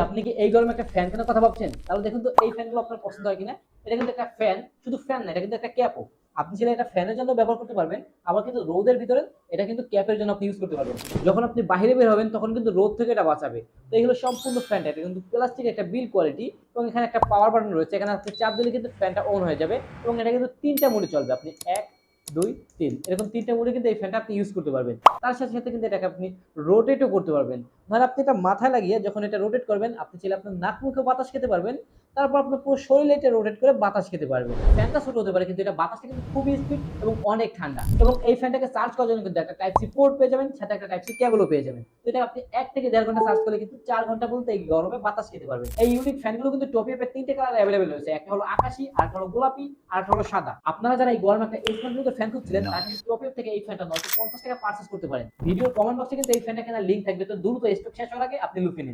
আপনি কি এই গরমে একটা ফ্যান কেনার কথা ভাবছেন? তাহলে দেখুন তো এই ফ্যানগুলো আপনার পছন্দ হয় কিনা। এটা কিন্তু একটা ফ্যান, শুধু ফ্যান না, এটা কিন্তু একটা ক্যাপও। আপনি চাইলে এটা ফ্যানের জন্য ব্যবহার করতে পারবেন, আবার কিন্তু রোদের ভিতরে এটা কিন্তু ক্যাপের জন্য আপনি ইউজ করতে পারবেন। যখন আপনি বাইরে বের হবেন তখন কিন্তু রোদ থেকে এটা বাঁচাবে। তো এগুলো সম্পূর্ণ ফ্যানটা, এটা কিন্তু প্লাস্টিক একটা বিল কোয়ালিটি, এবং এখানে একটা পাওয়ার বাটন রয়েছে, এখানে আপনি চাপ দিলে কিন্তু ফ্যানটা অন হয়ে যাবে। এবং এটা কিন্তু ৩টা মোডে চলবে, আপনি ১, ২, ৩ এরকম ৩টা মোডে কিন্তু এই ফ্যানটা আপনি ইউজ করতে পারবেন। তার সাথে সাথে কিন্তু এটাকে আপনি রোটেটও করতে পারবেন। ধরেন আপনি এটা মাথায় লাগিয়ে যখন এটা রোটেট করবেন, আপনি চাইলে আপনার নাক মুখে বাতাস খেতে পারবেন, তারপর আপনার পুরো শরীরে এটা রোটেট করে বাতাস খেতে পারবেন। ফ্যানটা ছোট হতে পারে কিন্তু এটা বাতাসটা কিন্তু খুবই স্পিড এবং অনেক ঠান্ডা। এবং এই ফ্যানটাকে চার্জ করার জন্য কিন্তু একটা টাইপ সি পোর্ট পেয়ে যাবেন, সাথে একটা টাইপ সি কেবলও পেয়ে যাবেন। তো এটা আপনি ১ থেকে ১.৫ ঘন্টা চার্জ করলে কিন্তু ৪ ঘন্টা পর্যন্ত এই গরমে বাতাস খেতে পারবেন। এই ইউনিক ফ্যানগুলো কিন্তু টপিআপের ৩টে কালার অ্যাভেলেবল রয়েছে। একটা হলো আকাশী, আরেকটা হলো গোলাপি, আরেকটা হলো সাদা। আপনারা যারা এই গরমে একটা স্মার্ট ফ্যান খুঁজছিলেন, তারা কিন্তু টপিআপ থেকে এই ফ্যানটা ৯৫০ টাকা পারচেজ করতে পারেন। ভিডিওর কমেন্ট বক্সে কিন্তু এই ফ্যানটা কেনার লিংক থাকবে। তো দ্রুত স্টক শেষ হওয়ার আগে আপনি লুফে নিন।